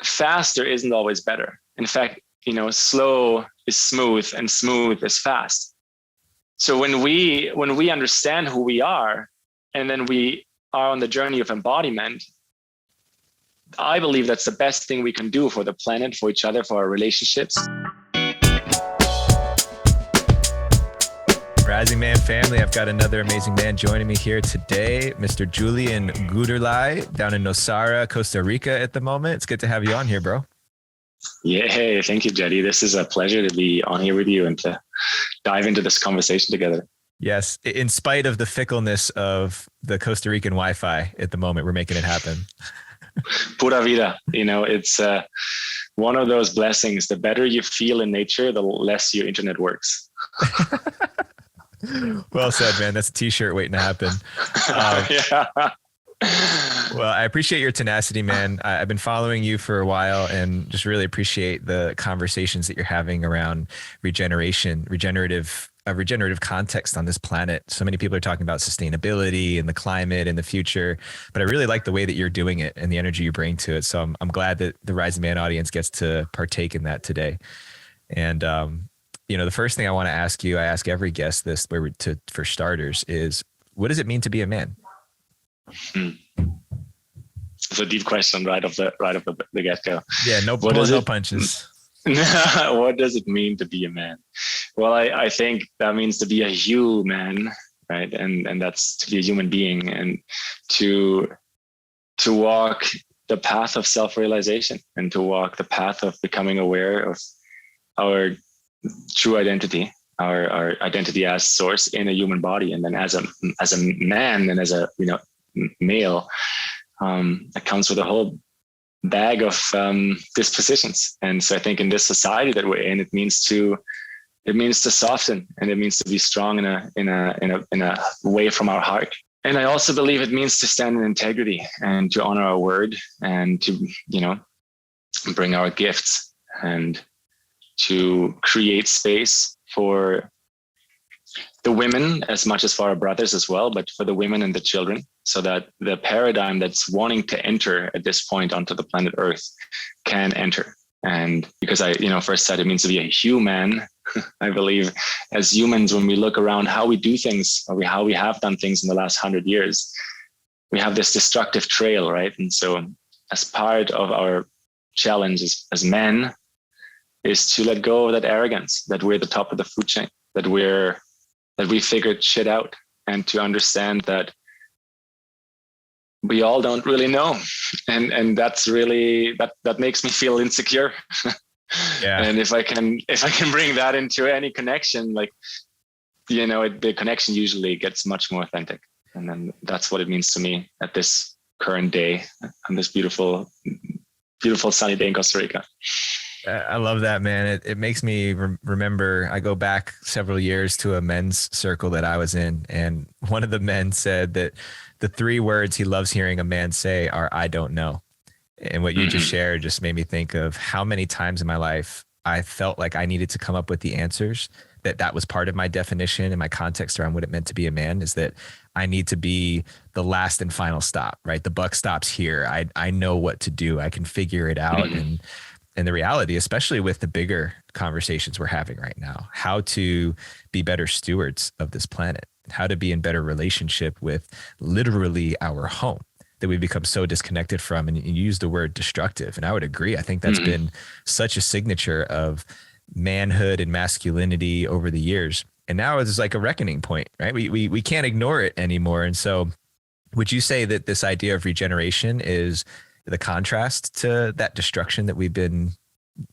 faster isn't always better. In fact, slow is smooth and smooth is fast. So when we understand who we are, and then we are on the journey of embodiment, I believe that's the best thing we can do for the planet, for each other, for our relationships. Rising Man family, I've got another amazing man joining me here today, Mr. Julian Guderley, down in Nosara, Costa Rica at the moment. It's good to have you on here, bro. Yeah, hey, thank you, Jetty. This is a pleasure to be on here with you and to dive into this conversation together. Yes, in spite of the fickleness of the Costa Rican Wi-Fi at the moment, we're making it happen. Pura vida, it's one of those blessings. The better you feel in nature, the less your internet works. Well said, man. That's a t-shirt waiting to happen. Yeah. Well, I appreciate your tenacity, man. I've been following you for a while and just really appreciate the conversations that you're having around regenerative context on this planet. So many people are talking about sustainability and the climate and the future, but I really like the way that you're doing it and the energy you bring to it. So I'm glad that the Rising Man audience gets to partake in that today. And, the first thing I want to ask you, I ask every guest this, for starters, is what does it mean to be a man? It's a deep question right off the get-go. Yeah, no punches. What does it mean to be a man? Well, I think that means to be a human, right? And that's to be a human being and to walk the path of self-realization and to walk the path of becoming aware of our true identity, our identity as source in a human body. And then as a man and as a male, it comes with a whole bag of dispositions. And so I think in this society that we're in, it means to soften, and it means to be strong in a way from our heart. And I also believe it means to stand in integrity and to honor our word and to bring our gifts and to create space for the women as much as for our brothers as well, but for the women and the children, so that the paradigm that's wanting to enter at this point onto the planet Earth can enter. And because I first said it means to be a human, I believe as humans, when we look around how we do things, or how we have done things in the last 100 years, we have this destructive trail, right? And so as part of our challenge as men is to let go of that arrogance, that we're the top of the food chain, that we figured shit out, and to understand that we all don't really know. And that's really, that makes me feel insecure. Yeah. And if I can bring that into any connection, the connection usually gets much more authentic. And then that's what it means to me at this current day, on this beautiful, beautiful sunny day in Costa Rica. I love that, man. It makes me remember, I go back several years to a men's circle that I was in. And one of the men said that the 3 words he loves hearing a man say are, "I don't know." And what you just shared just made me think of how many times in my life I felt like I needed to come up with the answers, that was part of my definition and my context around what it meant to be a man, is that I need to be the last and final stop, right? The buck stops here. I know what to do. I can figure it out. And the reality, especially with the bigger conversations we're having right now, how to be better stewards of this planet, how to be in better relationship with literally our home that we've become so disconnected from. And you use the word destructive. And I would agree. I think that's been such a signature of manhood and masculinity over the years. And now it's like a reckoning point, right? We can't ignore it anymore. And so would you say that this idea of regeneration is the contrast to that destruction that we've been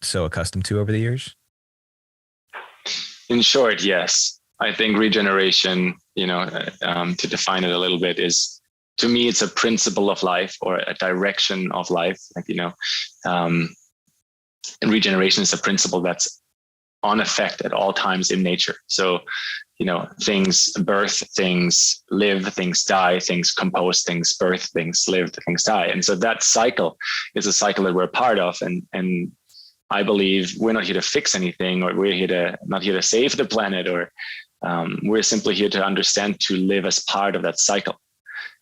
so accustomed to over the years? In short, yes. I think regeneration, to define it a little bit, is, to me, it's a principle of life or a direction of life. And regeneration is a principle that's on effect at all times in nature. So, things birth, things live, things die, things compose, things birth, things live, things die. And so that cycle is a cycle that we're a part of. And I believe we're not here to fix anything, or we're not here to save the planet, or we're simply here to understand, to live as part of that cycle.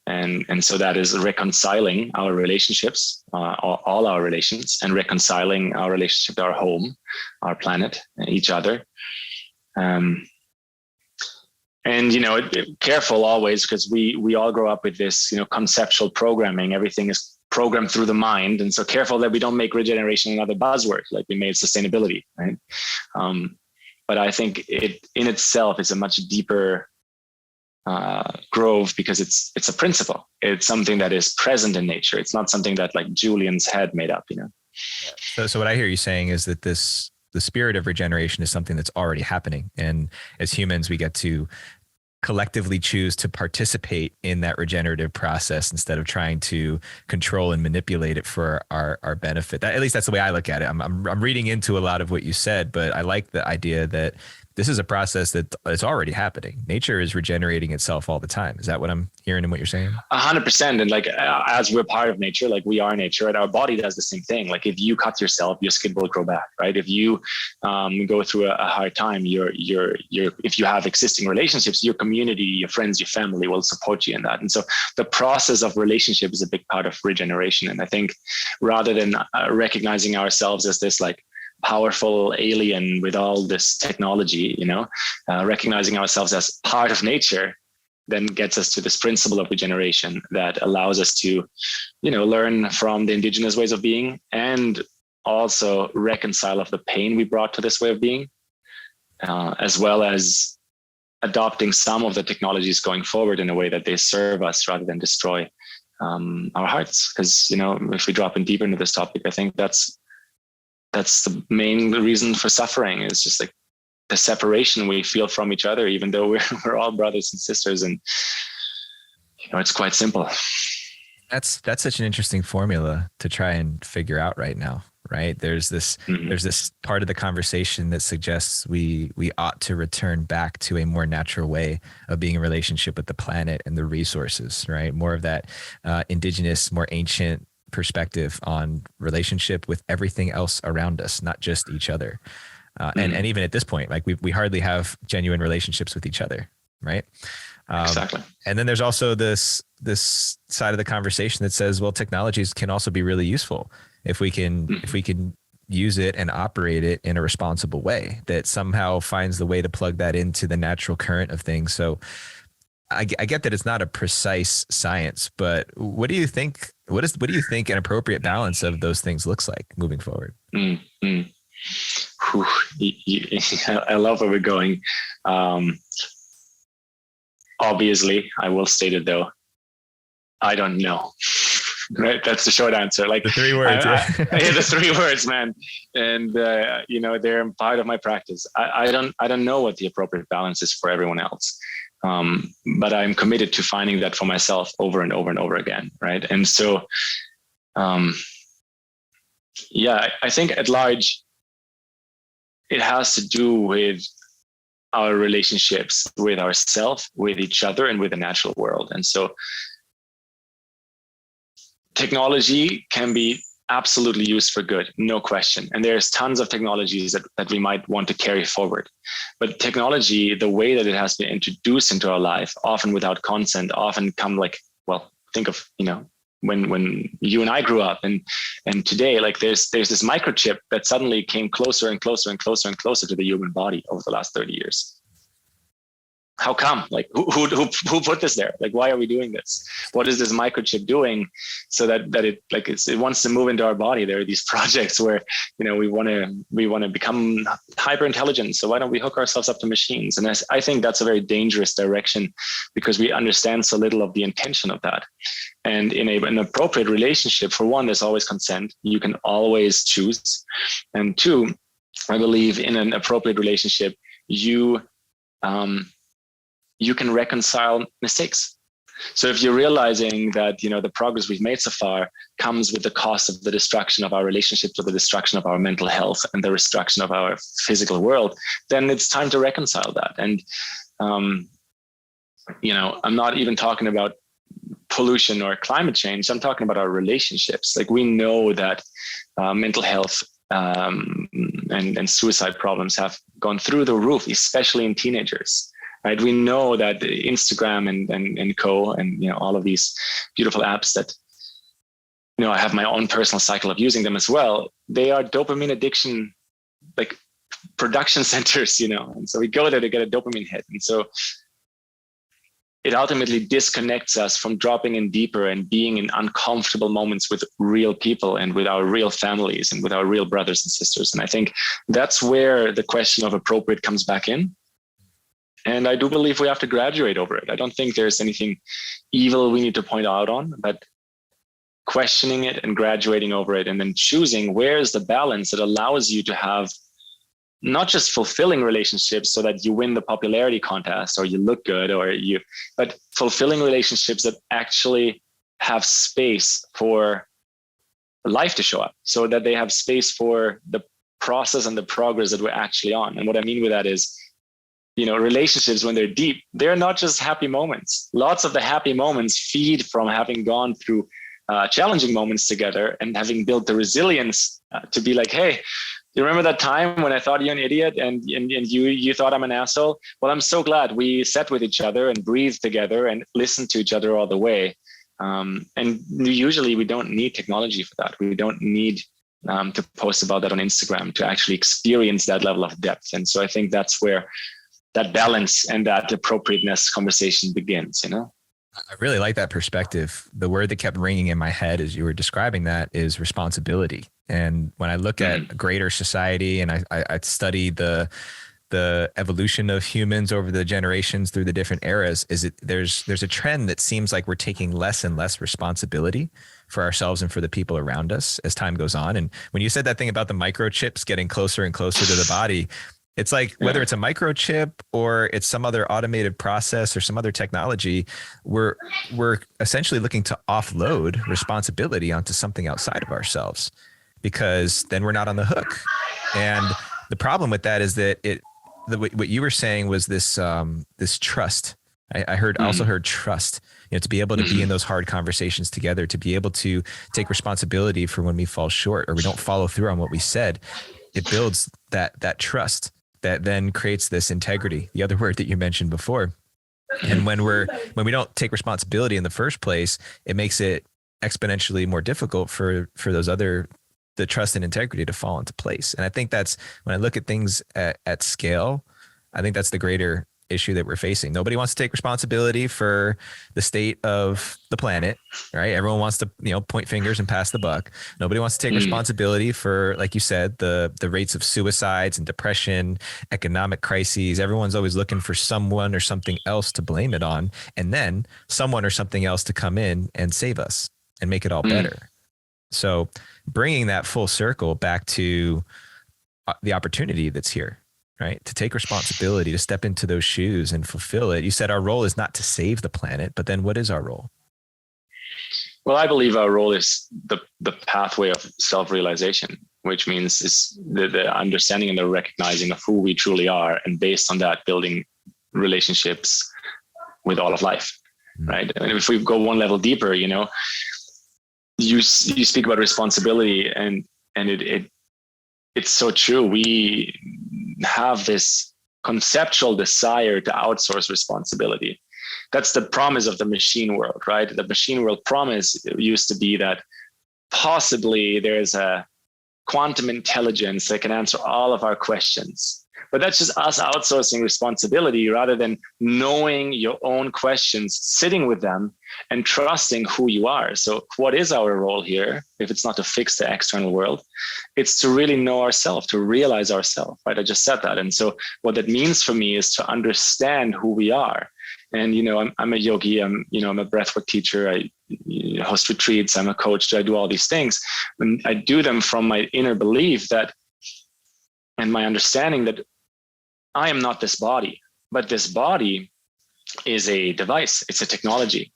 And so that is reconciling our relationships, all our relations, and reconciling our relationship to our home, our planet, and each other. And, careful always, because we all grow up with this, conceptual programming. Everything is programmed through the mind. And so careful that we don't make regeneration another buzzword, like we made sustainability, right? But I think it in itself is a much deeper grove, because it's a principle. It's something that is present in nature. It's not something that like Julian's head made up, So what I hear you saying is that the spirit of regeneration is something that's already happening. And as humans, we get to collectively choose to participate in that regenerative process instead of trying to control and manipulate it for our benefit. At least that's the way I look at it. I'm reading into a lot of what you said, but I like the idea that this is a process that is already happening. Nature is regenerating itself all the time. Is that what I'm hearing in what you're saying? 100%. And like, as we're part of nature, like we are nature, and our body does the same thing. Like if you cut yourself, your skin will grow back, right? If you go through a hard time, if you have existing relationships, your community, your friends, your family will support you in that. And so the process of relationship is a big part of regeneration. And I think rather than recognizing ourselves as this like powerful alien with all this technology, recognizing ourselves as part of nature, then gets us to this principle of regeneration that allows us to, learn from the indigenous ways of being, and also reconcile of the pain we brought to this way of being, as well as adopting some of the technologies going forward in a way that they serve us rather than destroy our hearts. Because, if we drop in deeper into this topic, I think that's the main reason for suffering, is just like the separation we feel from each other, even though we're all brothers and sisters. And, it's quite simple. That's such an interesting formula to try and figure out right now, right? There's this part of the conversation that suggests we ought to return back to a more natural way of being in relationship with the planet and the resources, right? More of that indigenous, more ancient perspective on relationship with everything else around us, not just each other. And even at this point, like we hardly have genuine relationships with each other, right? Exactly. And then there's also this side of the conversation that says, well, technologies can also be really useful if we can use it and operate it in a responsible way that somehow finds the way to plug that into the natural current of things. So I get that it's not a precise science, but what do you think? What do you think an appropriate balance of those things looks like moving forward? I love where we're going. Obviously, I will state it though. I don't know. Right, that's the short answer. Like the 3 words. The 3 words, man. And they're part of my practice. I don't know what the appropriate balance is for everyone else. But I'm committed to finding that for myself over and over and over again. Right. And so, I think at large, it has to do with our relationships with ourselves, with each other, and with the natural world. And so technology can be absolutely used for good, no question. And there's tons of technologies that we might want to carry forward. But technology, the way that it has been introduced into our life, often without consent, often come like, well, think of, when you and I grew up and today, like there's this microchip that suddenly came closer and closer and closer and closer to the human body over the last 30 years. How come? Like who put this there? Like, why are we doing this? What is this microchip doing so that it wants to move into our body? There are these projects where, we want to become hyper intelligent. So why don't we hook ourselves up to machines? And I think that's a very dangerous direction because we understand so little of the intention of that. And in an appropriate relationship, for one, there's always consent. You can always choose. And 2, I believe in an appropriate relationship, you can reconcile mistakes. So if you're realizing that, the progress we've made so far comes with the cost of the destruction of our relationships, or the destruction of our mental health, and the destruction of our physical world, then it's time to reconcile that. And, I'm not even talking about pollution or climate change. I'm talking about our relationships. Like, we know that mental health and suicide problems have gone through the roof, especially in teenagers. right? We know that Instagram and co, and, you know, all of these beautiful apps that, you know, I have my own personal cycle of using them as well. They are dopamine addiction, like production centers, you know, and so we go there to get a dopamine hit. And so it ultimately disconnects us from dropping in deeper and being in uncomfortable moments with real people and with our real families and with our real brothers and sisters. And I think that's where the question of appropriate comes back in. And I do believe we have to graduate over it. I don't think there's anything evil we need to point out on, but questioning it and graduating over it, and then choosing where is the balance that allows you to have not just fulfilling relationships so that you win the popularity contest or you look good but fulfilling relationships that actually have space for life to show up, so that they have space for the process and the progress that we're actually on. And what I mean with that is, you know, relationships, when they're deep, they're not just happy moments. Lots of the happy moments feed from having gone through challenging moments together and having built the resilience to be like, hey, you remember that time when I thought you're an idiot and you thought I'm an asshole? Well, I'm so glad we sat with each other and breathed together and listened to each other all the way. And usually we don't need technology for that. We don't need to post about that on Instagram to actually experience that level of depth. And so I think that's where that balance and that appropriateness conversation begins, you know? I really like that perspective. The word that kept ringing in my head as you were describing that is responsibility. And when I look at greater society and I study the evolution of humans over the generations through the different eras, there's a trend that seems like we're taking less and less responsibility for ourselves and for the people around us as time goes on. And when you said that thing about the microchips getting closer and closer to the body, it's like whether it's a microchip or it's some other automated process or some other technology, we're essentially looking to offload responsibility onto something outside of ourselves, because then we're not on the hook. And the problem with that is that what you were saying was this trust. I also heard trust, you know, to be able to be in those hard conversations together, to be able to take responsibility for when we fall short or we don't follow through on what we said. It builds that trust that then creates this integrity, the other word that you mentioned before. And when we don't take responsibility in the first place, it makes it exponentially more difficult for the trust and integrity to fall into place. And I think that's, when I look at things at scale, I think that's the greater issue that we're facing. Nobody wants to take responsibility for the state of the planet, right? Everyone wants to, you know, point fingers and pass the buck. Nobody wants to take responsibility for, like you said, the rates of suicides and depression, economic crises. Everyone's always looking for someone or something else to blame it on, and then someone or something else to come in and save us and make it all better. So bringing that full circle back to the opportunity that's here, right? To take responsibility, to step into those shoes and fulfill it. You said our role is not to save the planet, but then what is our role? Well, I believe our role is the pathway of self-realization, which means is the understanding and the recognizing of who we truly are, and based on that, building relationships with all of life, right? And if we go one level deeper, you know, you speak about responsibility, and it's so true. We have this conceptual desire to outsource responsibility. That's the promise of the machine world, right? The machine world promise used to be that possibly there's a quantum intelligence that can answer all of our questions. But that's just us outsourcing responsibility rather than knowing your own questions, sitting with them and trusting who you are. So what is our role here? If it's not to fix the external world, it's to really know ourselves, to realize ourselves, right? I just said that. And so what that means for me is to understand who we are. And, you know, I'm a yogi, I'm a breathwork teacher. I host retreats. I'm a coach. I do all these things. And I do them from my inner belief that, and my understanding that I am not this body, but this body is a device. It's a technology.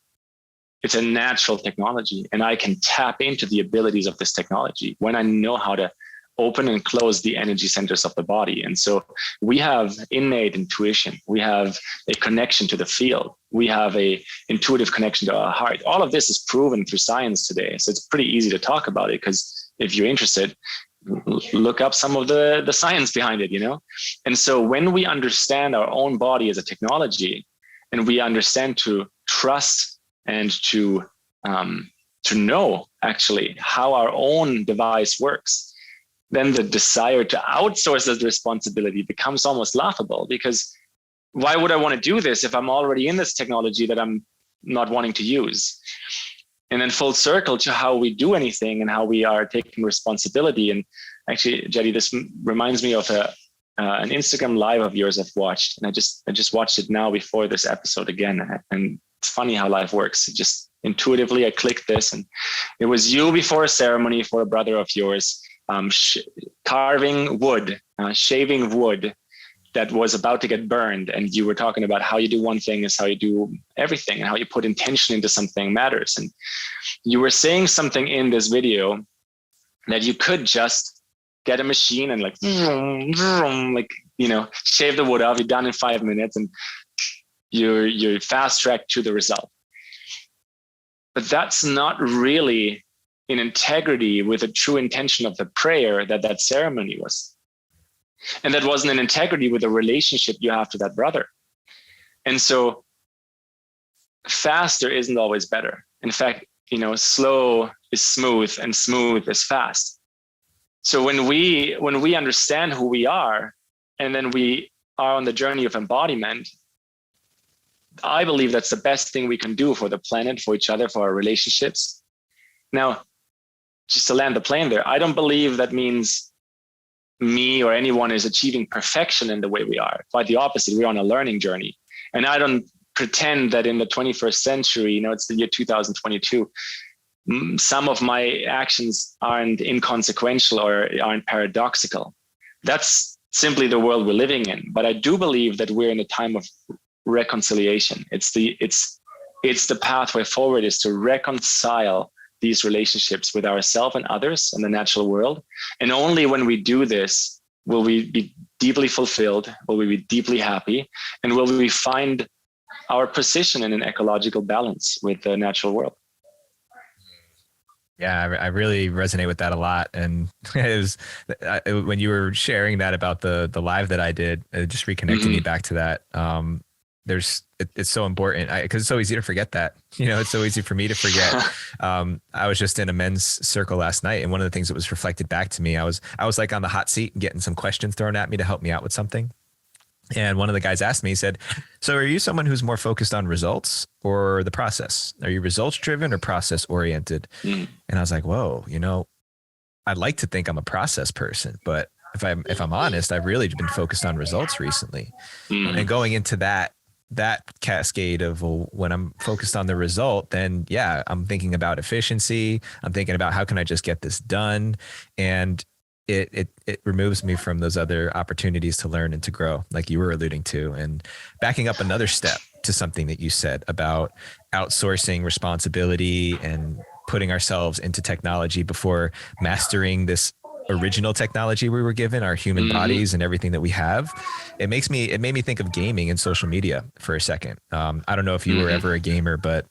It's a natural technology. And I can tap into the abilities of this technology when I know how to open and close the energy centers of the body. And so we have innate intuition. We have a connection to the field. We have a intuitive connection to our heart. All of this is proven through science today. So it's pretty easy to talk about it, because if you're interested, look up some of the science behind it, you know? And so when we understand our own body as a technology, and we understand to trust and to know actually how our own device works, then the desire to outsource that responsibility becomes almost laughable, because why would I want to do this if I'm already in this technology that I'm not wanting to use? And then full circle to how we do anything and how we are taking responsibility. And actually, Jetty, this reminds me of an Instagram live of yours I've watched. And I just watched it now before this episode again. And it's funny how life works. It just intuitively, I clicked this, and it was you before a ceremony for a brother of yours, carving wood, shaving wood that was about to get burned. And you were talking about how you do one thing is how you do everything, and how you put intention into something matters. And you were saying something in this video that you could just get a machine and like, you know, shave the wood off, you're done in 5 minutes, and you're fast tracked to the result. But that's not really in integrity with the true intention of the prayer that ceremony was. And that wasn't in integrity with the relationship you have to that brother. And so faster isn't always better. In fact, you know, slow is smooth and smooth is fast. So when we understand who we are, and then we are on the journey of embodiment, I believe that's the best thing we can do for the planet, for each other, for our relationships. Now, just to land the plane there, I don't believe that means me or anyone is achieving perfection in the way we are. Quite the opposite. We're on a learning journey. And I don't pretend that in the 21st century, you know, it's the year 2022, some of my actions aren't inconsequential or aren't paradoxical. That's simply the world we're living in. But I do believe that we're in a time of reconciliation. It's the pathway forward, is to reconcile these relationships with ourselves and others and the natural world. And only when we do this will we be deeply fulfilled, will we be deeply happy, and will we find our position in an ecological balance with the natural world. Yeah, I really resonate with that a lot. And when you were sharing that about the live that I did, it just reconnected me back to that. It's so important because it's so easy to forget that, you know, it's so easy for me to forget. I was just in a men's circle last night, and one of the things that was reflected back to me, I was like on the hot seat and getting some questions thrown at me to help me out with something. And one of the guys asked me, he said, so are you someone who's more focused on results or the process? Are you results driven or process oriented? And I was like, whoa, you know, I'd like to think I'm a process person, but if I'm honest, I've really been focused on results recently. And going into that cascade of, well, when I'm focused on the result, then yeah, I'm thinking about efficiency. I'm thinking about how can I just get this done? And it removes me from those other opportunities to learn and to grow, like you were alluding to. And backing up another step to something that you said about outsourcing responsibility and putting ourselves into technology before mastering this original technology we were given, our human bodies and everything that we have. It made me think of gaming and social media for a second. I don't know if you were ever a gamer, but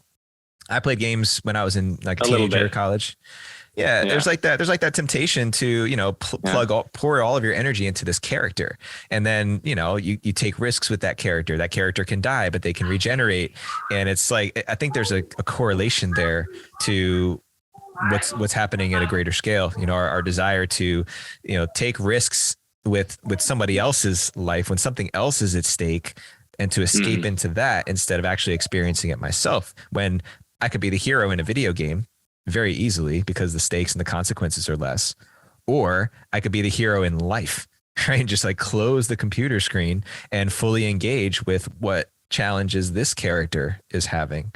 I played games when I was in like a teenager or college. Yeah, there's like that temptation to, you know, pour all of your energy into this character. And then, you know, you take risks with that character. That character can die, but they can regenerate. And it's like, I think there's a correlation there to what's happening at a greater scale. You know, our desire to, you know, take risks with somebody else's life when something else is at stake, and to escape into that instead of actually experiencing it myself, when I could be the hero in a video game very easily because the stakes and the consequences are less, or I could be the hero in life, right? Just like close the computer screen and fully engage with what challenges this character is having.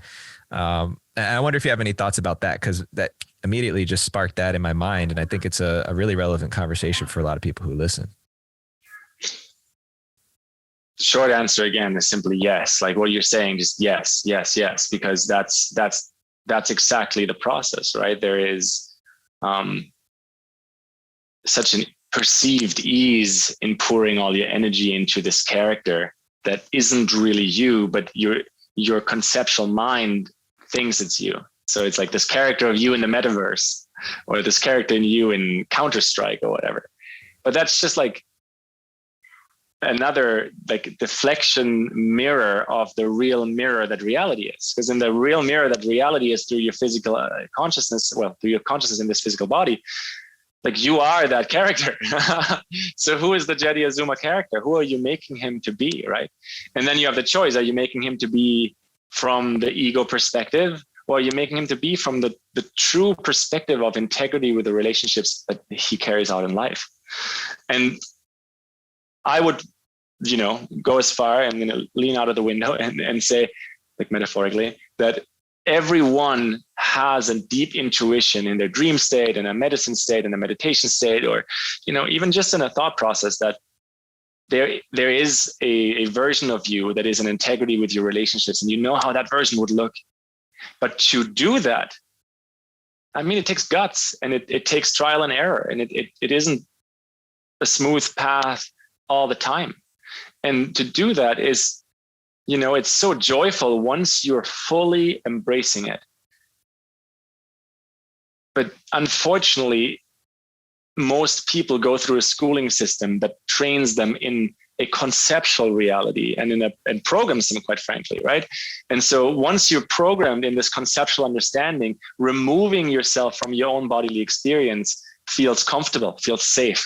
And I wonder if you have any thoughts about that, because that immediately just sparked that in my mind. And I think it's a really relevant conversation for a lot of people who listen. Short answer again is simply yes. Like what you're saying, just yes, because that's exactly the process, right? There is such a perceived ease in pouring all your energy into this character that isn't really you, but your conceptual mind thinks it's you. So it's like this character of you in the metaverse or this character in you in Counter-Strike or whatever. But that's just like another like deflection mirror of the real mirror that reality is. Because in the real mirror that reality is through your physical consciousness, well, through your consciousness in this physical body, like you are that character. So who is the Jedi Azuma character? Who are you making him to be, right? And then you have the choice. Are you making him to be from the ego perspective, or are you making him to be from the true perspective of integrity with the relationships that he carries out in life? And I would, go as far, I'm going to lean out of the window and say, like metaphorically, that everyone has a deep intuition in their dream state, in a medicine state, in a meditation state, or, even just in a thought process that there is a version of you that is in integrity with your relationships, and you know how that version would look. But to do that, I mean, it takes guts, and it takes trial and error, and it isn't a smooth path all the time. And to do that is, it's so joyful once you're fully embracing it. But unfortunately, most people go through a schooling system that trains them in a conceptual reality and programs them, quite frankly, right? And so once you're programmed in this conceptual understanding, removing yourself from your own bodily experience feels comfortable, feels safe.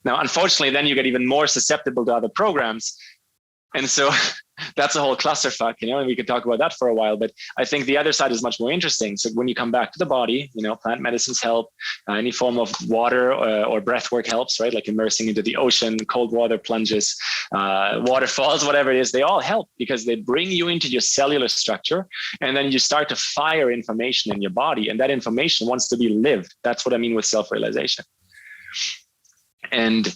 Now, unfortunately, then you get even more susceptible to other programs. And so that's a whole clusterfuck, and we could talk about that for a while. But I think the other side is much more interesting. So when you come back to the body, plant medicines help. Any form of water or breath work helps, right? Like immersing into the ocean, cold water plunges, waterfalls, whatever it is, they all help because they bring you into your cellular structure. And then you start to fire information in your body. And that information wants to be lived. That's what I mean with self-realization. And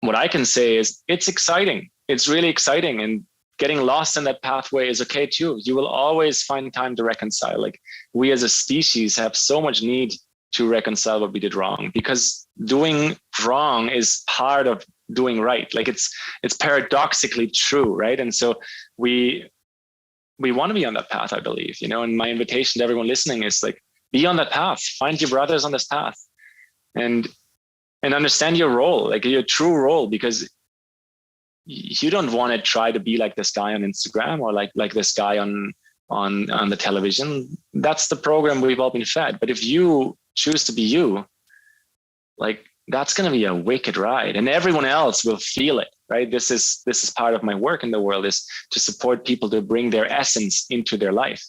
what I can say is it's exciting. It's really exciting. And getting lost in that pathway is okay too. You will always find time to reconcile. Like we as a species have so much need to reconcile what we did wrong, because doing wrong is part of doing right. Like it's paradoxically true, right? And so we want to be on that path, I believe, and my invitation to everyone listening is like, be on that path, find your brothers on this path. And understand your role, like your true role, because you don't want to try to be like this guy on Instagram or like this guy on the television. That's the program we've all been fed. But if you choose to be you, like that's going to be a wicked ride, and everyone else will feel it, right? This is part of my work in the world, is to support people to bring their essence into their life.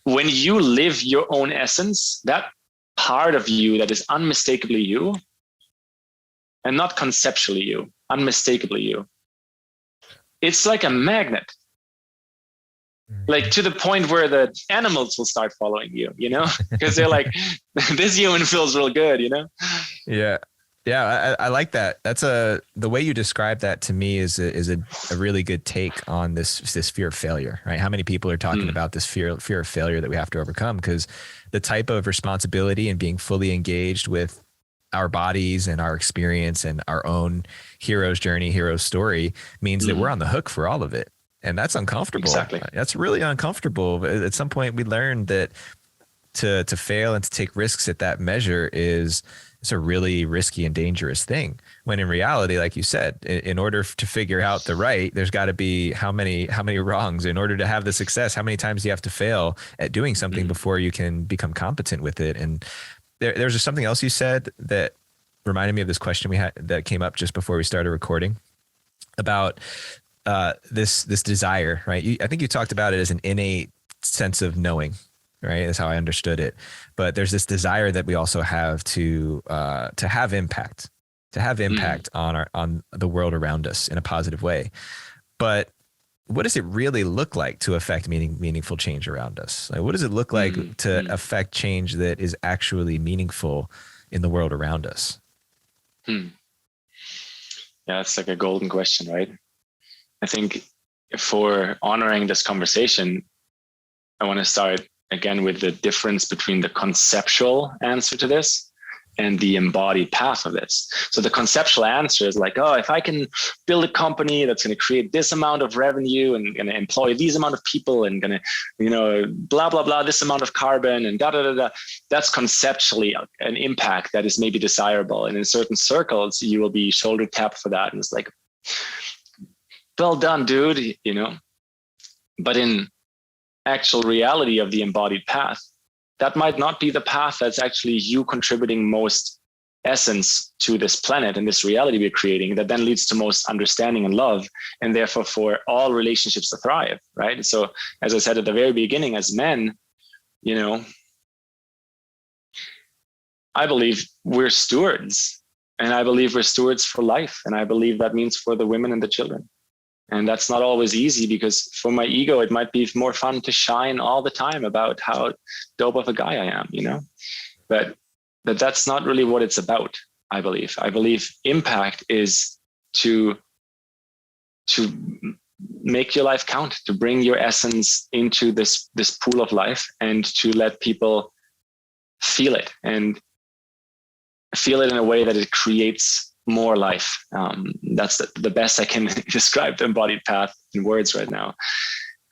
When you live your own essence, that part of you that is unmistakably you, and not conceptually you, unmistakably you, it's like a magnet, like to the point where the animals will start following you, because they're like, this human feels real good, Yeah, I like that. That's the way you describe that to me is a really good take on this fear of failure, right? How many people are talking about this fear of failure that we have to overcome? Because the type of responsibility and being fully engaged with our bodies and our experience and our own hero's journey, hero's story means that we're on the hook for all of it. And that's uncomfortable. Exactly. That's really uncomfortable. At some point we learned that to fail and to take risks at that measure it's a really risky and dangerous thing. When in reality, like you said, in order to figure out the right, there's got to be how many wrongs in order to have the success. How many times do you have to fail at doing something before you can become competent with it? And there's just something else you said that reminded me of this question we had that came up just before we started recording about this desire, right? I think you talked about it as an innate sense of knowing, right? That's how I understood it. But there's this desire that we also have to have impact, on the world around us in a positive way. But what does it really look like to affect meaningful change around us? Like, what does it look like to affect change that is actually meaningful in the world around us? Yeah, it's like a golden question, right? I think for honoring this conversation, I want to start again with the difference between the conceptual answer to this and the embodied path of this. So the conceptual answer is like, oh, if I can build a company that's going to create this amount of revenue and going to employ these amount of people and going to, blah, blah, blah, this amount of carbon and da, da, da, da, that's conceptually an impact that is maybe desirable. And in certain circles, you will be shoulder tapped for that. And it's like, well done, dude, But in actual reality of the embodied path, that might not be the path that's actually you contributing most essence to this planet and this reality we're creating, that then leads to most understanding and love, and therefore for all relationships to thrive, right? So as I said at the very beginning, as men, I believe we're stewards, and I believe we're stewards for life, and I believe that means for the women and the children. And that's not always easy, because for my ego, it might be more fun to shine all the time about how dope of a guy I am, but that's not really what it's about. I believe impact is to make your life count, to bring your essence into this pool of life, and to let people feel it, and feel it in a way that it creates more life. That's the best I can describe the embodied path in words right now.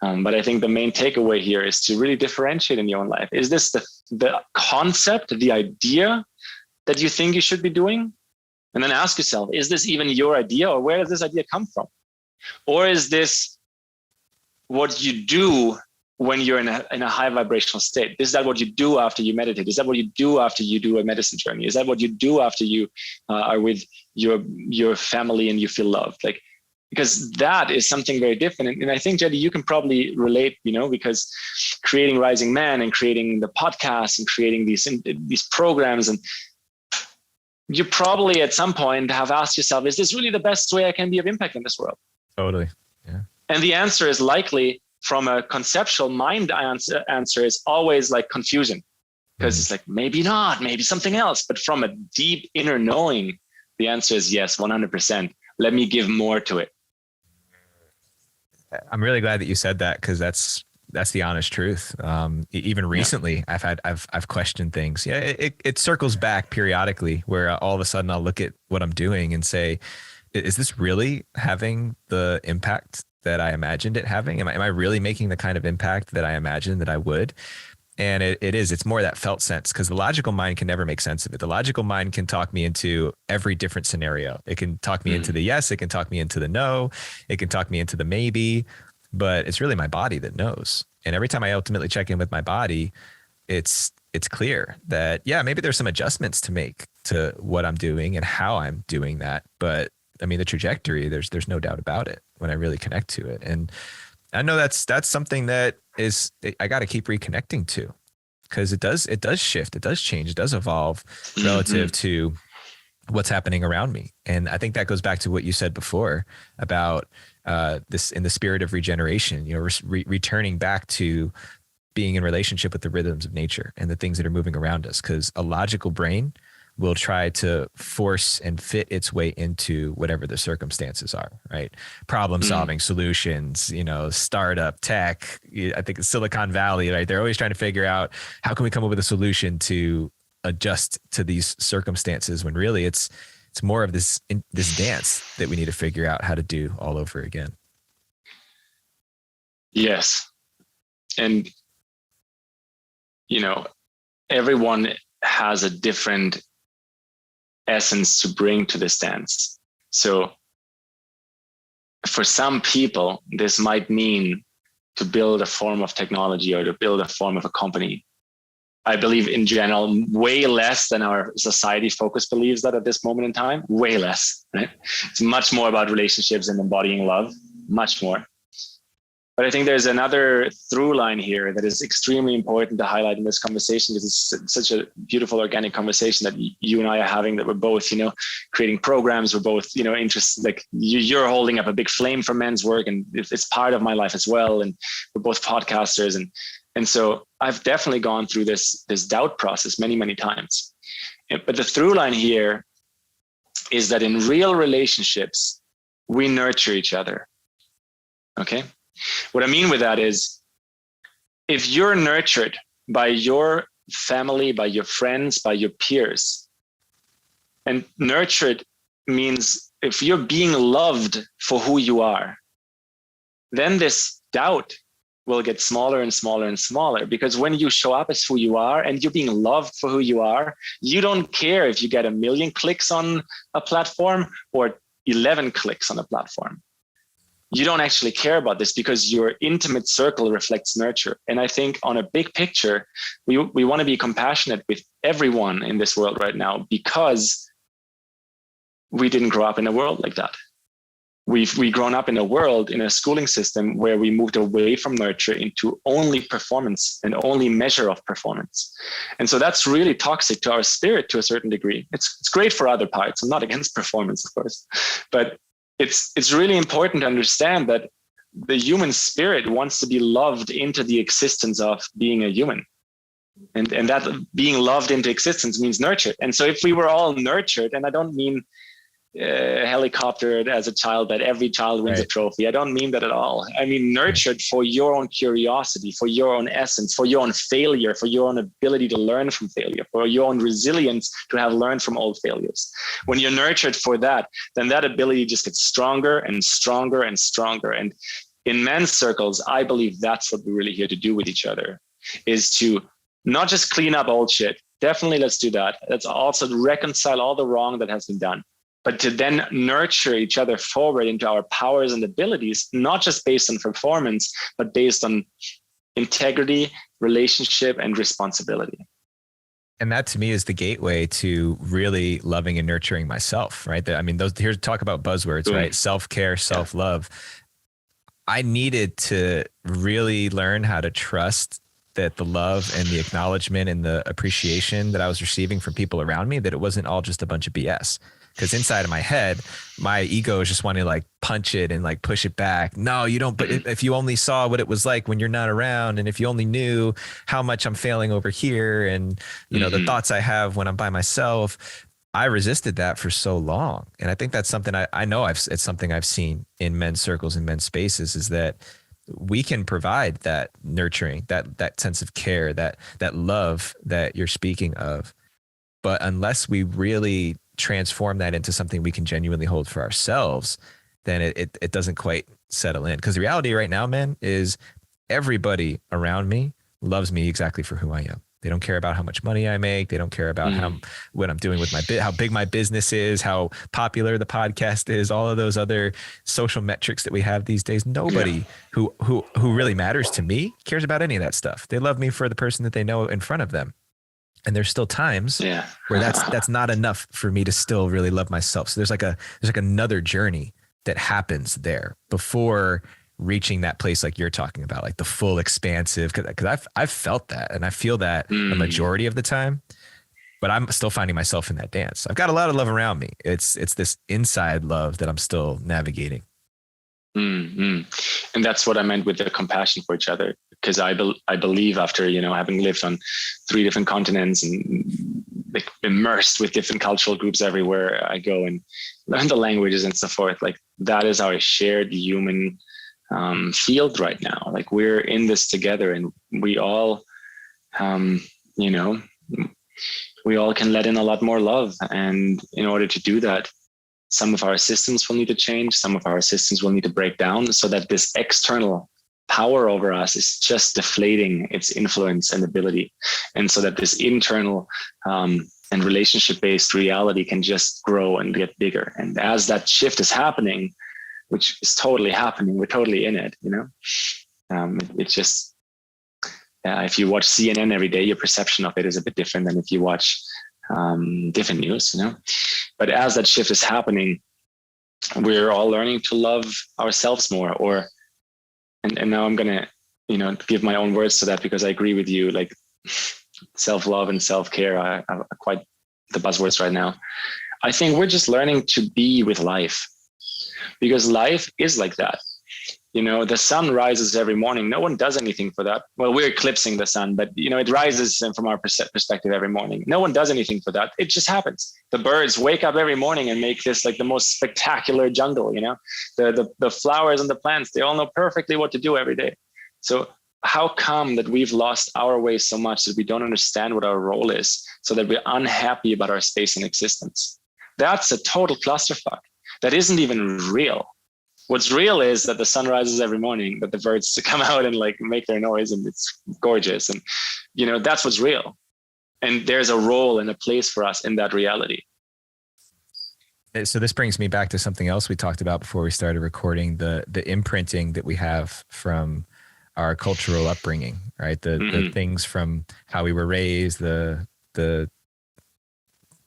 But I think the main takeaway here is to really differentiate in your own life. Is this the concept, the idea that you think you should be doing? And then ask yourself, is this even your idea, or where does this idea come from? Or is this what you do when you're in a high vibrational state? Is that what you do after you meditate? Is that what you do after you do a medicine journey? Is that what you do after you are with your family and you feel loved? Like, because that is something very different. And I think, Jedi, you can probably relate, because creating Rising Man and creating the podcast and creating these programs, and you probably at some point have asked yourself, is this really the best way I can be of impact in this world? Totally. Yeah. And the answer is likely, from a conceptual mind answer, is always like confusion, because it's like, maybe not, maybe something else. But from a deep inner knowing, the answer is yes, 100%. Let me give more to it. I'm really glad that you said that, because that's the honest truth. Even recently, yeah. I've questioned things. Yeah, it circles back periodically, where all of a sudden I'll look at what I'm doing and say, is this really having the impact that I imagined it having? Am I really making the kind of impact that I imagined that I would? And it is. It's more that felt sense, because the logical mind can never make sense of it. The logical mind can talk me into every different scenario. It can talk me into the yes. It can talk me into the no. It can talk me into the maybe. But it's really my body that knows. And every time I ultimately check in with my body, it's clear that, yeah, maybe there's some adjustments to make to what I'm doing and how I'm doing that. But I mean, the trajectory, there's no doubt about it when I really connect to it. And I know that's something that I got to keep reconnecting to, because it does shift, it does change, it does evolve relative to what's happening around me. And I think that goes back to what you said before about this, in the spirit of regeneration, returning back to being in relationship with the rhythms of nature and the things that are moving around us, because a logical brain will try to force and fit its way into whatever the circumstances are, right? Problem solving, solutions, startup, tech. I think it's Silicon Valley, right? They're always trying to figure out, how can we come up with a solution to adjust to these circumstances, when really it's more of this dance that we need to figure out how to do all over again. Yes. And, everyone has a different essence to bring to this dance. So for some people, this might mean to build a form of technology or to build a form of a company. I believe in general, way less than our society focus believes that at this moment in time, way less, right? It's much more about relationships and embodying love, much more. But I think there's another through line here that is extremely important to highlight in this conversation, because it's such a beautiful organic conversation that you and I are having, that we're both, creating programs. We're both, interested, like you're holding up a big flame for men's work, and it's part of my life as well. And we're both podcasters. And so I've definitely gone through this doubt process many, many times. But the through line here is that in real relationships, we nurture each other. Okay. What I mean with that is, if you're nurtured by your family, by your friends, by your peers, And nurtured means if you're being loved for who you are, then this doubt will get smaller and smaller and smaller, because when you show up as who you are and you're being loved for who you are, you don't care if you get 1 million clicks on a platform or 11 clicks on a platform. You don't actually care about this because your intimate circle reflects nurture. And I think on a big picture, we want to be compassionate with everyone in this world right now, because we didn't grow up in a world like that. We've grown up in a world, in a schooling system where we moved away from nurture into only performance and only measure of performance. And so that's really toxic to our spirit to a certain degree. It's great for other parts. I'm not against performance, of course, but it's really important to understand that the human spirit wants to be loved into the existence of being a human. And that being loved into existence means nurtured. And so if we were all nurtured, and I don't mean helicoptered as a child, that every child wins a trophy. I don't mean that at all. I mean nurtured for your own curiosity, for your own essence, for your own failure, for your own ability to learn from failure, for your own resilience to have learned from old failures. When you're nurtured for that, then that ability just gets stronger and stronger and stronger. And in men's circles, I believe that's what we're really here to do with each other, is to not just clean up old shit. Definitely, let's do that. Let's also reconcile all the wrong that has been done, but to then nurture each other forward into our powers and abilities, not just based on performance, but based on integrity, relationship, and responsibility. And that to me is the gateway to really loving and nurturing myself, right? I mean, here to talk about buzzwords, right? Self-care, self-love. I needed to really learn how to trust that the love and the acknowledgement and the appreciation that I was receiving from people around me, that it wasn't all just a bunch of BS. Because inside of my head, my ego is just wanting to like punch it and like push it back. No, you don't. But if you only saw what it was like when you're not around, and if you only knew how much I'm failing over here, and you know the thoughts I have when I'm by myself, I resisted that for so long. And I think that's something I know it's something I've seen in men's circles and men's spaces, is that we can provide that nurturing, that sense of care, that love that you're speaking of. But unless we really transform that into something we can genuinely hold for ourselves, then it doesn't quite settle in. Because the reality right now, man, is everybody around me loves me exactly for who I am. They don't care about how much money I make. They don't care about what I'm doing with how big my business is, how popular the podcast is, all of those other social metrics that we have these days. Nobody who really matters to me cares about any of that stuff. They love me for the person that they know in front of them. And there's still times where that's not enough for me to still really love myself. So there's like another journey that happens there before reaching that place like you're talking about, like the full expansive, because I've felt that, and I feel that the majority of the time, but I'm still finding myself in that dance. I've got a lot of love around me. It's this inside love that I'm still navigating. And that's what I meant with the compassion for each other, because I believe after, having lived on 3 different continents and like immersed with different cultural groups everywhere I go and learn the languages and so forth, like that is our shared human field right now. Like we're in this together, and we all, we all can let in a lot more love. And in order to do that, some of our systems will need to change. Some of our systems will need to break down, so that this external power over us is just deflating its influence and ability. And so that this internal and relationship-based reality can just grow and get bigger. And as that shift is happening, which is totally happening, we're totally in it, it's just, if you watch CNN every day, your perception of it is a bit different than if you watch different news, But as that shift is happening, we're all learning to love ourselves more, and now I'm going to, give my own words to that, because I agree with you, like self-love and self-care are quite the buzzwords right now. I think we're just learning to be with life, because life is like that. The sun rises every morning. No one does anything for that. Well, we're eclipsing the sun, but it rises from our perspective every morning. No one does anything for that. It just happens. The birds wake up every morning and make this like the most spectacular jungle. The flowers and the plants, they all know perfectly what to do every day. So how come that we've lost our way so much that we don't understand what our role is, so that we're unhappy about our space and existence? That's a total clusterfuck. That isn't even real. What's real is that the sun rises every morning, that the birds come out and like make their noise, and it's gorgeous. And, you know, that's what's real. And there's a role and a place for us in that reality. So this brings me back to something else we talked about before we started recording, the imprinting that we have from our cultural upbringing, right? The things from how we were raised, the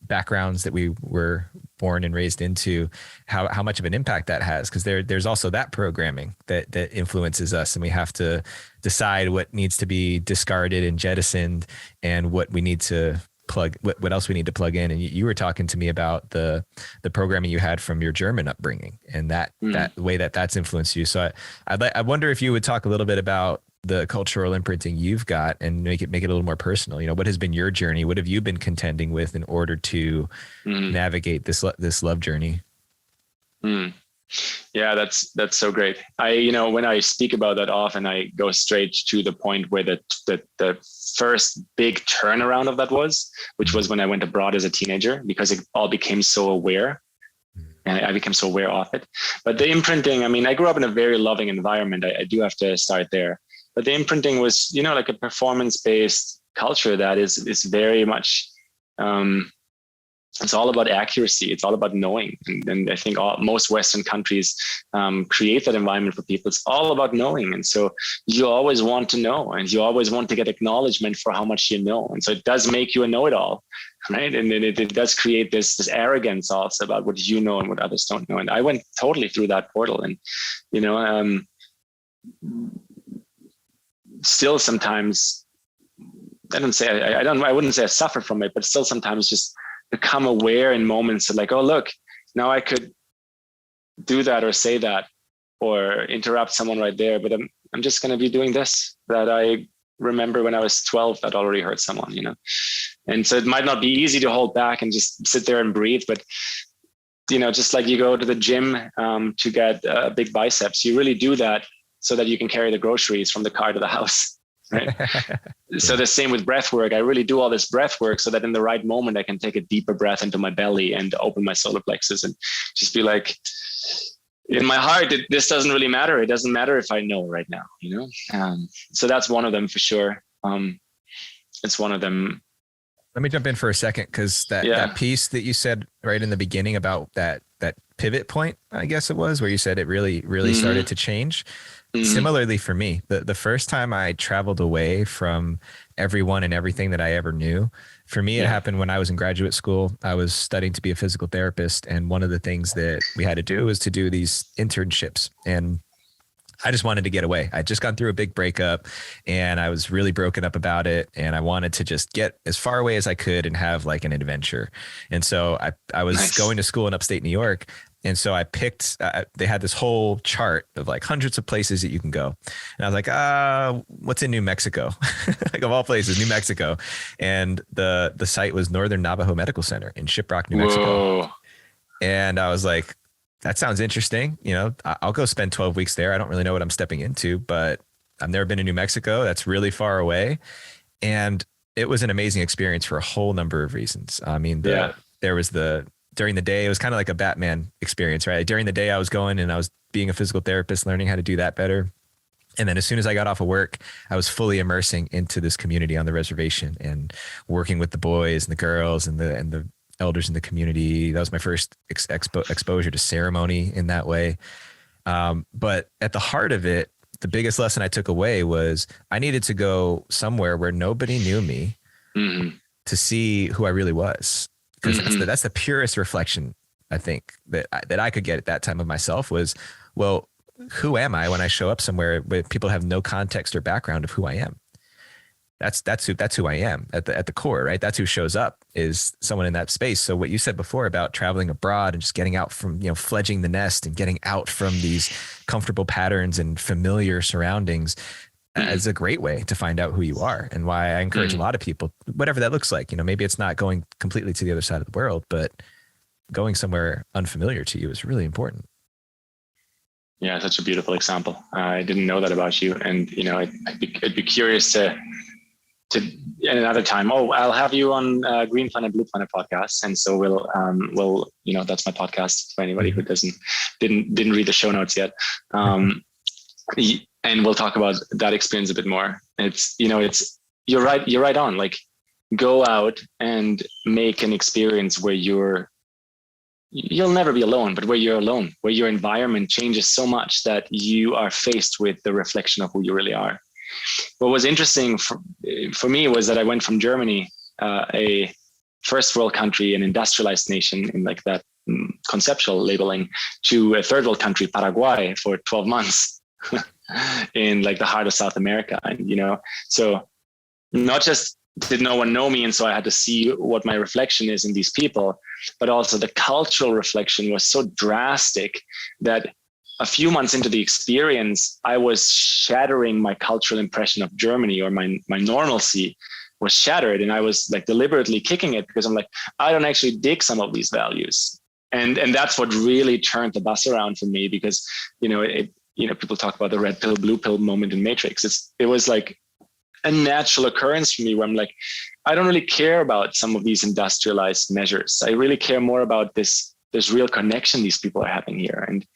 backgrounds that we were born and raised into, how much of an impact that has. Because there's also that programming that influences us, and we have to decide what needs to be discarded and jettisoned, and what we need to plug, what else we need to plug in. And you were talking to me about the programming you had from your German upbringing, and that way that's influenced you. So I wonder if you would talk a little bit about the cultural imprinting you've got, and make it a little more personal. You know, what has been your journey? What have you been contending with in order to navigate this love journey? Yeah, that's so great. When I speak about that often, I go straight to the point where the first big turnaround of that was, which was when I went abroad as a teenager, because it all became so aware. And I became so aware of it. But the imprinting, I mean, I grew up in a very loving environment. I do have to start there. But the imprinting was, you know, like a performance-based culture that is very much, it's all about accuracy. It's all about knowing. And I think most Western countries create that environment for people. It's all about knowing. And so you always want to know, and you always want to get acknowledgement for how much you know. And so it does make you a know-it-all, right? And then it does create this arrogance also about what you know and what others don't know. And I went totally through that portal. And, you know, still sometimes, I wouldn't say I suffer from it, but still sometimes just become aware in moments of like, oh, look, now I could do that or say that or interrupt someone right there, but I'm just going to be doing this that I remember when I was 12 that already hurt someone, you know? And so it might not be easy to hold back and just sit there and breathe, but, you know, just like you go to the gym to get big biceps, you really do that so that you can carry the groceries from the car to the house. Right. So the same with breath work. I really do all this breath work so that in the right moment, I can take a deeper breath into my belly and open my solar plexus and just be like, in my heart, this doesn't really matter. It doesn't matter if I know right now, you know? So that's one of them for sure. It's one of them. Let me jump in for a second, because that piece that you said right in the beginning about that pivot point, I guess it was, where you said it really started to change. Similarly for me, the first time I traveled away from everyone and everything that I ever knew, for me, it happened when I was in graduate school. I was studying to be a physical therapist. And one of the things that we had to do was to do these internships. And I just wanted to get away. I'd just gone through a big breakup and I was really broken up about it. And I wanted to just get as far away as I could and have like an adventure. And so I was going to school in upstate New York. And so I picked, they had this whole chart of like hundreds of places that you can go. And I was like, what's in New Mexico? Like of all places, New Mexico. And the site was Northern Navajo Medical Center in Shiprock, New Mexico. And I was like, that sounds interesting. You know, I'll go spend 12 weeks there. I don't really know what I'm stepping into, but I've never been to New Mexico. That's really far away. And it was an amazing experience for a whole number of reasons. I mean, there was during the day, it was kind of like a Batman experience, right? During the day I was going and I was being a physical therapist, learning how to do that better. And then as soon as I got off of work, I was fully immersing into this community on the reservation and working with the boys and the girls and the elders in the community. That was my first exposure to ceremony in that way. But at the heart of it, the biggest lesson I took away was I needed to go somewhere where nobody knew me to see who I really was. Because that's the purest reflection, I think, that I could get at that time of myself was, well, who am I when I show up somewhere where people have no context or background of who I am? That's who I am at the core, right? That's who shows up, is someone in that space. So what you said before about traveling abroad and just getting out from, fledging the nest and getting out from these comfortable patterns and familiar surroundings is a great way to find out who you are, and why I encourage a lot of people, whatever that looks like. Maybe it's not going completely to the other side of the world, but going somewhere unfamiliar to you is really important. Yeah, such a beautiful example. I didn't know that about you, and I'd be curious to another time, oh, I'll have you on Green Planet, Blue Planet podcast. And so we'll, that's my podcast for anybody who didn't read the show notes yet. And we'll talk about that experience a bit more. You're right on. Like, go out and make an experience where you'll never be alone, but where you're alone, where your environment changes so much that you are faced with the reflection of who you really are. What was interesting for me was that I went from Germany, a first world country, an industrialized nation in like that conceptual labeling, to a third world country, Paraguay, for 12 months in like the heart of South America. And, so not just did no one know me, and so I had to see what my reflection is in these people, but also the cultural reflection was so drastic that a few months into the experience, I was shattering my cultural impression of Germany, or my normalcy was shattered. And I was like deliberately kicking it because I'm like, I don't actually dig some of these values. And that's what really turned the bus around for me, because, people talk about the red pill, blue pill moment in Matrix. It was like a natural occurrence for me where I'm like, I don't really care about some of these industrialized measures. I really care more about this real connection these people are having here. And,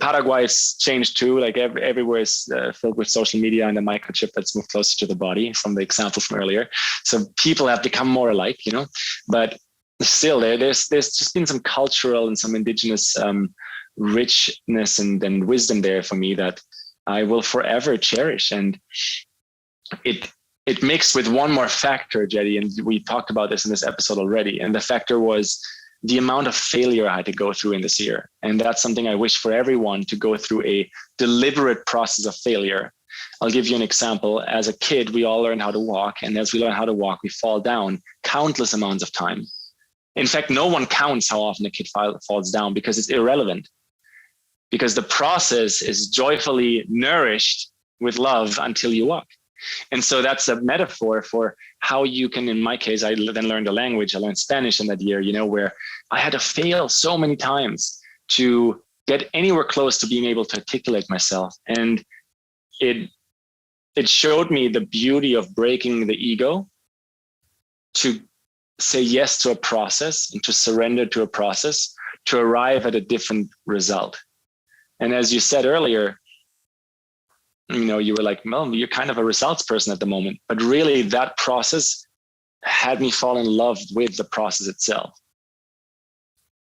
Paraguay has changed too. Like everywhere is filled with social media and the microchip that's moved closer to the body, from the example from earlier. So people have become more alike, but still there's just been some cultural and some indigenous richness and wisdom there for me that I will forever cherish. And it mixed with one more factor, Jetty, and we talked about this in this episode already. And the factor was the amount of failure I had to go through in this year. And that's something I wish for everyone, to go through a deliberate process of failure. I'll give you an example. As a kid, we all learn how to walk. And as we learn how to walk, we fall down countless amounts of time. In fact, no one counts how often a kid falls down, because it's irrelevant. Because the process is joyfully nourished with love until you walk. And so that's a metaphor for how you can, in my case, I then learned a language. I learned Spanish in that year, where I had to fail so many times to get anywhere close to being able to articulate myself. And it showed me the beauty of breaking the ego, to say yes to a process and to surrender to a process to arrive at a different result. And as you said earlier, you were like, well, you're kind of a results person at the moment. But really, that process had me fall in love with the process itself.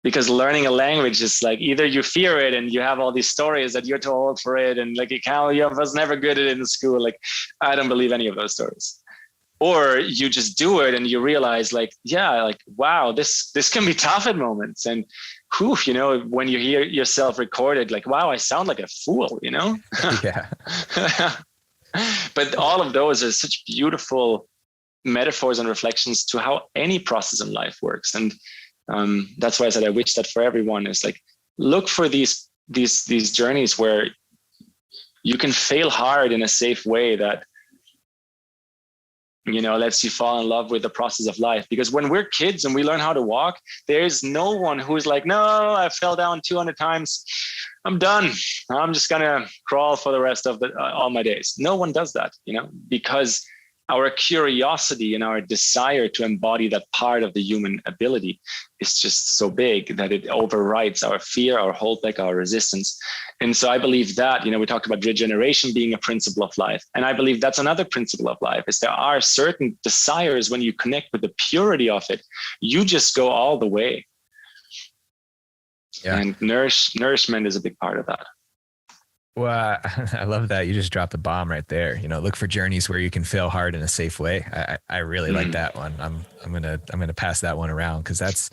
Because learning a language is like, either you fear it and you have all these stories that you're too old for it, and like, you was never good at it in school. Like, I don't believe any of those stories. Or you just do it and you realize, like, yeah, like, wow, this can be tough at moments. And when you hear yourself recorded, like, wow, I sound like a fool, Yeah. But all of those are such beautiful metaphors and reflections to how any process in life works. And that's why I said I wish that for everyone is like, look for these journeys where you can fail hard in a safe way that lets you fall in love with the process of life. Because when we're kids and we learn how to walk, there's no one who's like, no, I fell down 200 times. I'm done. I'm just going to crawl for the rest of all my days. No one does that, because our curiosity and our desire to embody that part of the human ability is just so big that it overrides our fear, our holdback, our resistance. And so I believe that, we talked about regeneration being a principle of life. And I believe that's another principle of life, is there are certain desires, when you connect with the purity of it, you just go all the way. Yeah. And nourishment is a big part of that. Well, I love that. You just dropped the bomb right there. Look for journeys where you can fail hard in a safe way. I really like that one. I'm gonna pass that one around, because that's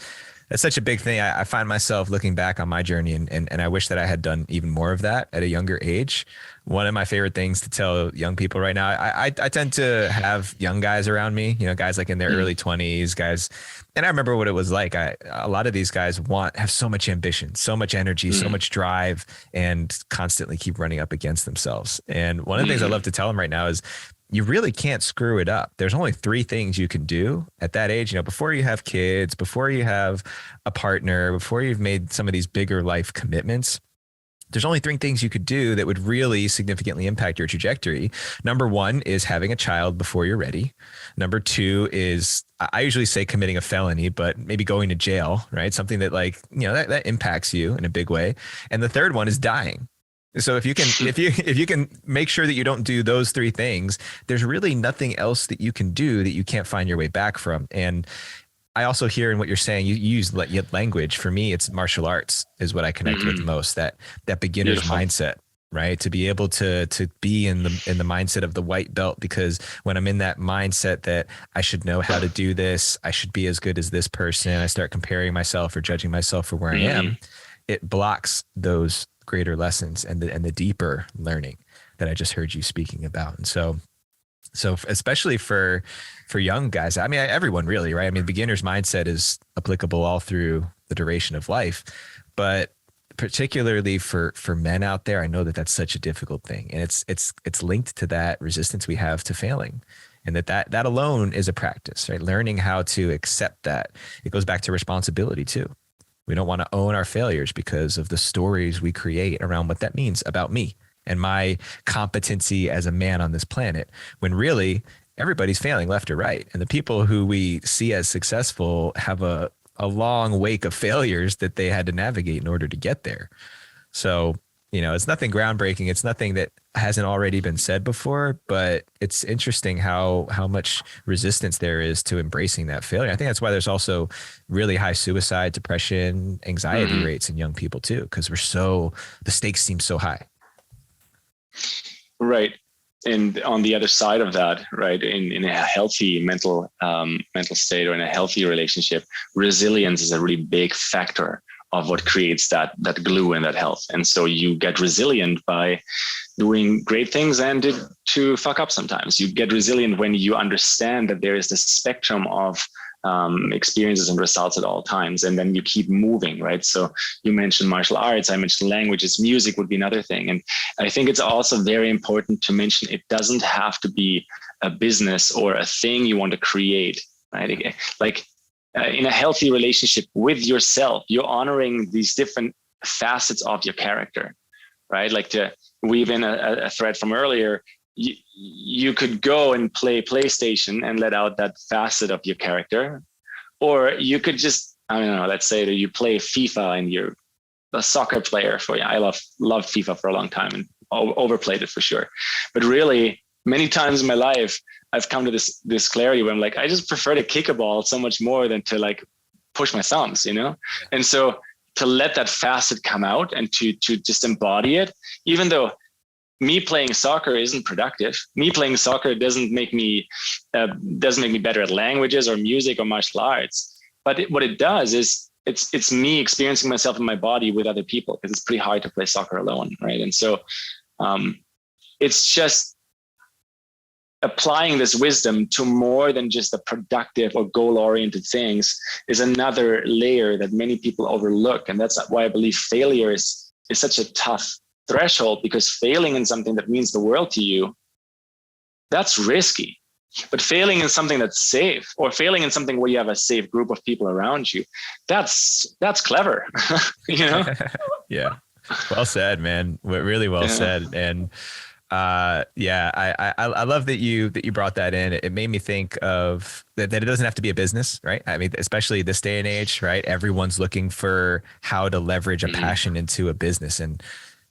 such a big thing. I find myself looking back on my journey, and I wish that I had done even more of that at a younger age. One of my favorite things to tell young people right now, I tend to have young guys around me, guys like in their early 20s, guys. And I remember what it was like. A lot of these guys have so much ambition, so much energy, so much drive, and constantly keep running up against themselves. And one of the things I love to tell them right now is, you really can't screw it up. There's only 3 things you can do at that age, before you have kids, before you have a partner, before you've made some of these bigger life commitments. there's only three things you could do that would really significantly impact your trajectory. Number one is having a child before you're ready. Number two is, I usually say committing a felony, but maybe going to jail, right? Something that like, that impacts you in a big way. And the third one is dying. So if you can make sure that you don't do those three things, there's really nothing else that you can do that you can't find your way back from. And I also hear in what you're saying, you use language. For me, it's martial arts is what I connect with most. That beginner's Beautiful mindset, right? To be able to be in the mindset of the white belt, because when I'm in that mindset that I should know how to do this, I should be as good as this person, I start comparing myself or judging myself for where I am. It blocks those greater lessons and the deeper learning that I just heard you speaking about. And so especially for young guys, I mean, everyone really, right? I mean, beginner's mindset is applicable all through the duration of life, but particularly for men out there, I know that that's such a difficult thing. And it's linked to that resistance we have to failing. And that alone is a practice, right? Learning how to accept that. It goes back to responsibility too. We don't want to own our failures because of the stories we create around what that means about me and my competency as a man on this planet, when really everybody's failing left or right. And the people who we see as successful have a long wake of failures that they had to navigate in order to get there. So, it's nothing groundbreaking. It's nothing that hasn't already been said before, but it's interesting how much resistance there is to embracing that failure. I think that's why there's also really high suicide, depression, anxiety rates in young people too, because the stakes seem so high. Right. And on the other side of that, right, in a healthy mental state or in a healthy relationship, resilience is a really big factor of what creates that glue and that health. And so you get resilient by doing great things and to fuck up sometimes. You get resilient when you understand that there is this spectrum of experiences and results at all times, and then you keep moving, right? So you mentioned martial arts, I mentioned languages, music would be another thing. And I think it's also very important to mention it doesn't have to be a business or a thing you want to create, right? Like in a healthy relationship with yourself, you're honoring these different facets of your character, right? Like to weave in a thread from earlier, you could go and play PlayStation and let out that facet of your character, or you could just, I don't know, let's say that you play FIFA and you're a soccer player. I loved FIFA for a long time and overplayed it for sure. But really, many times in my life, I've come to this clarity where I'm like, I just prefer to kick a ball so much more than to like push my thumbs, And so to let that facet come out and to just embody it, even though me playing soccer isn't productive. Me playing soccer doesn't make me better at languages or music or martial arts. But what it does is it's me experiencing myself in my body with other people, because it's pretty hard to play soccer alone, right? And so it's just applying this wisdom to more than just the productive or goal-oriented things is another layer that many people overlook. And that's why I believe failure is such a tough threshold, because failing in something that means the world to you, that's risky. But failing in something that's safe, or failing in something where you have a safe group of people around you, that's clever. Yeah. Well said, man. Really well said. And I love that you brought that in. It made me think of that it doesn't have to be a business, right? I mean, especially this day and age, right? Everyone's looking for how to leverage a passion into a business, and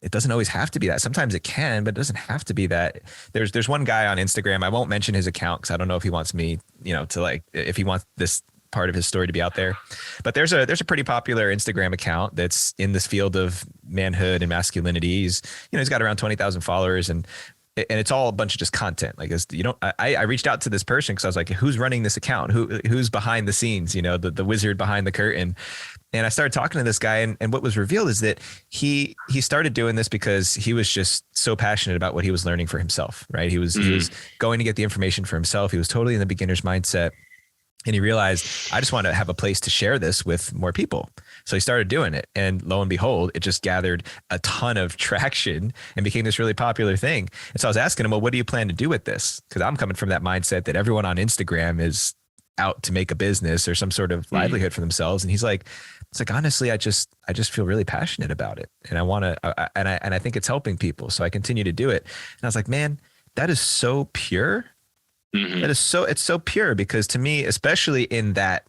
it doesn't always have to be that. Sometimes it can, but it doesn't have to be that. There's one guy on Instagram. I won't mention his account because I don't know if he wants me, to like, if he wants this part of his story to be out there. But there's a pretty popular Instagram account that's in this field of manhood and masculinity. He's got around 20,000 followers, and it's all a bunch of just content. Like, I reached out to this person because I was like, who's running this account? Who's behind the scenes? The wizard behind the curtain. And I started talking to this guy, and what was revealed is that he started doing this because he was just so passionate about what he was learning for himself, right? He was going to get the information for himself. He was totally in the beginner's mindset. And he realized, I just want to have a place to share this with more people. So he started doing it. And lo and behold, it just gathered a ton of traction and became this really popular thing. And so I was asking him, well, what do you plan to do with this? Because I'm coming from that mindset that everyone on Instagram is out to make a business or some sort of livelihood for themselves. And he's like, It's like, honestly, I just feel really passionate about it. And I want to, and I think it's helping people. So I continue to do it. And I was like, man, that is so pure. Mm-hmm. It's so pure, because to me, especially in that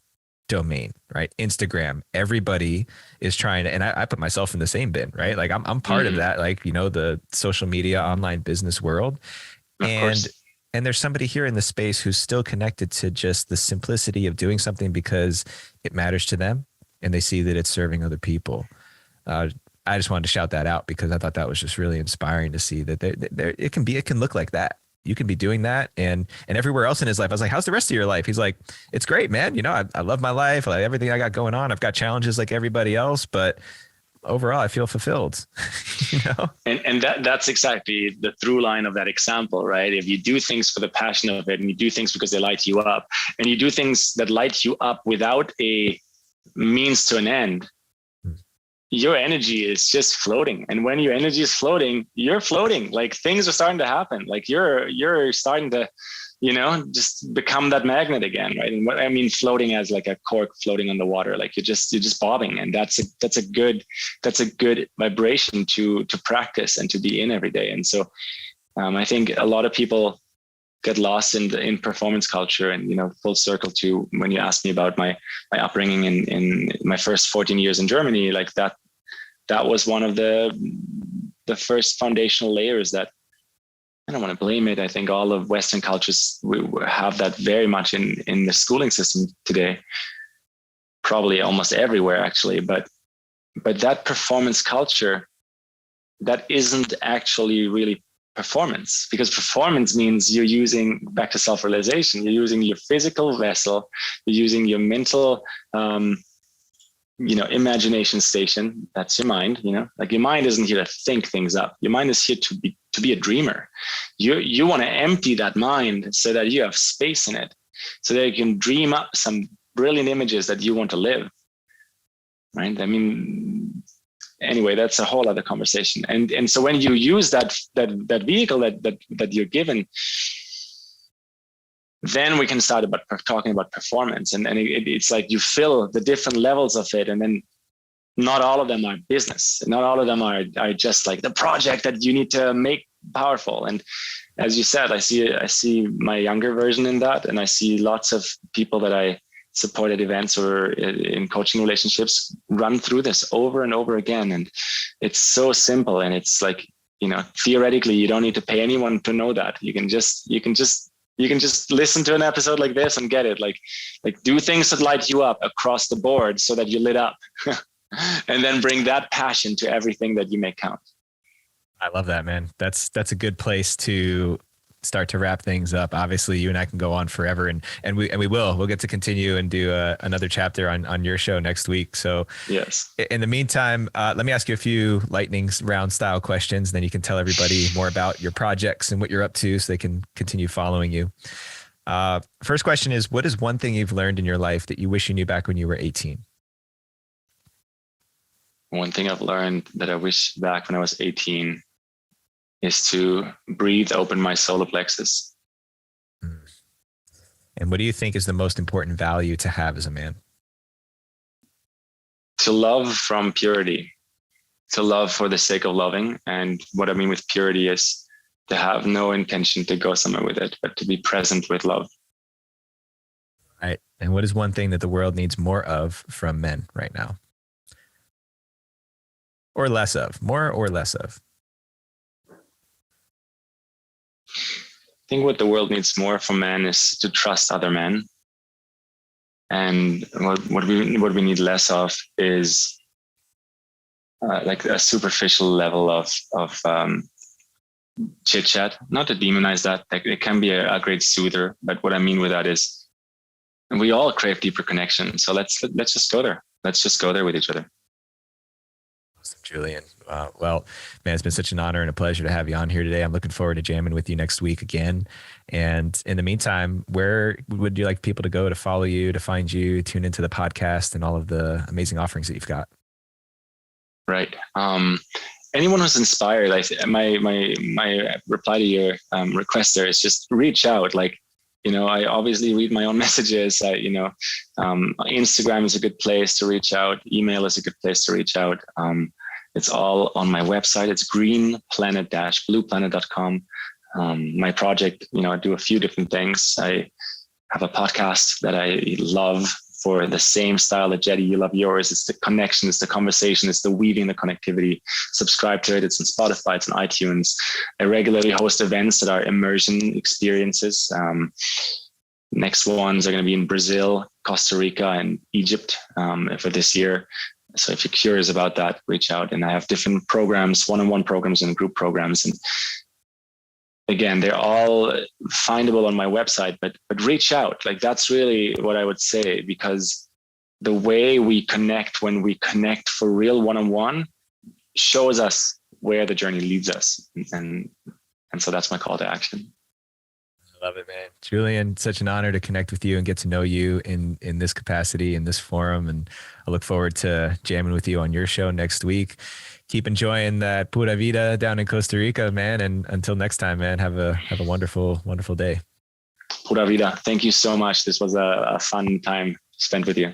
domain, right? Instagram, everybody is trying to, and I put myself in the same bin, right? Like I'm part of that, like, the social media, online business world. Of course. And there's somebody here in the space who's still connected to just the simplicity of doing something because it matters to them and they see that it's serving other people. I just wanted to shout that out because I thought that was just really inspiring to see that it can look like that. You can be doing that, and everywhere else in his life. I was like, how's the rest of your life? He's like, it's great, man. I love my life. I like everything I got going on. I've got challenges like everybody else, but overall I feel fulfilled. And that's exactly the through line of that example, right? If you do things for the passion of it, and you do things because they light you up, and you do things that light you up without a means to an end, your energy is just floating. And when your energy is floating, you're floating. Like, things are starting to happen. Like, you're starting to, just become that magnet again, right? And what I mean, floating as like a cork floating on the water, like you're just bobbing, and that's a good vibration to practice and to be in every day. And so, I think a lot of people get lost in performance culture, and full circle to when you asked me about my upbringing in my first 14 years in Germany, like that was one of the first foundational layers that I don't want to blame it. I think all of Western cultures we have that very much in the schooling system today, probably almost everywhere actually. But that performance culture, that isn't actually really performance, because performance means you're using, back to self-realization, you're using your physical vessel, you're using your mental imagination station. That's your mind. Like, your mind isn't here to think things up. Your mind is here to be a dreamer. You want to empty that mind so that you have space in it, so that you can dream up some brilliant images that you want to live. Right? I mean, anyway, that's a whole other conversation. And so when you use that vehicle that you're given, then we can start talking about performance. And it's like you fill the different levels of it, and then not all of them are business. Not all of them are just like the project that you need to make powerful. And as you said, I see my younger version in that, and I see lots of people that I support at events or in coaching relationships run through this over and over again. And it's so simple, and it's like, theoretically, you don't need to pay anyone to know that. You can just listen to an episode like this and get it. Like do things that light you up across the board so that you lit up. And then bring that passion to everything that you make count. I love that, man. That's a good place to start to wrap things up. Obviously, you and I can go on forever, and we'll get to continue and do another chapter on your show next week. So yes. In the meantime, let me ask you a few lightning round style questions. Then you can tell everybody more about your projects and what you're up to, so they can continue following you. First question is, what is one thing you've learned in your life that you wish you knew back when you were 18? One thing I've learned that I wish back when I was 18 is to breathe open my solar plexus. And what do you think is the most important value to have as a man? To love from purity, to love for the sake of loving. And what I mean with purity is to have no intention to go somewhere with it, but to be present with love. Right. And what is one thing that the world needs more of from men right now? Or less of, more or less of? I think what the world needs more from men is to trust other men. And what we need less of is like a superficial level of chit chat. Not to demonize that. Like, it can be a great soother, but what I mean with that is we all crave deeper connection. So let's just go there. Let's just go there with each other. Awesome, Julian. Well, man, it's been such an honor and a pleasure to have you on here today. I'm looking forward to jamming with you next week again. And in the meantime, where would you like people to go to follow you, to find you, tune into the podcast, and all of the amazing offerings that you've got? Right. Anyone who's inspired, my reply to your request there is just reach out. Like, I obviously read my own messages. Instagram is a good place to reach out. Email is a good place to reach out. It's all on my website. It's greenplanet-blueplanet.com. My project, I do a few different things. I have a podcast that I love for the same style that Jetty, you love yours. It's the connection, it's the conversation, it's the weaving, the connectivity. Subscribe to it. It's on Spotify, it's on iTunes. I regularly host events that are immersion experiences. Next ones are going to be in Brazil, Costa Rica, and Egypt for this year. So if you're curious about that, reach out. And I have different programs, one-on-one programs and group programs. And again, they're all findable on my website, but reach out. Like, that's really what I would say, because the way we connect, when we connect for real one-on-one, shows us where the journey leads us. And so that's my call to action. I love it, man. Julian, such an honor to connect with you and get to know you in this capacity, in this forum. And I look forward to jamming with you on your show next week. Keep enjoying that pura vida down in Costa Rica, man. And until next time, man, have a wonderful, wonderful day. Pura vida. Thank you so much. This was a fun time spent with you.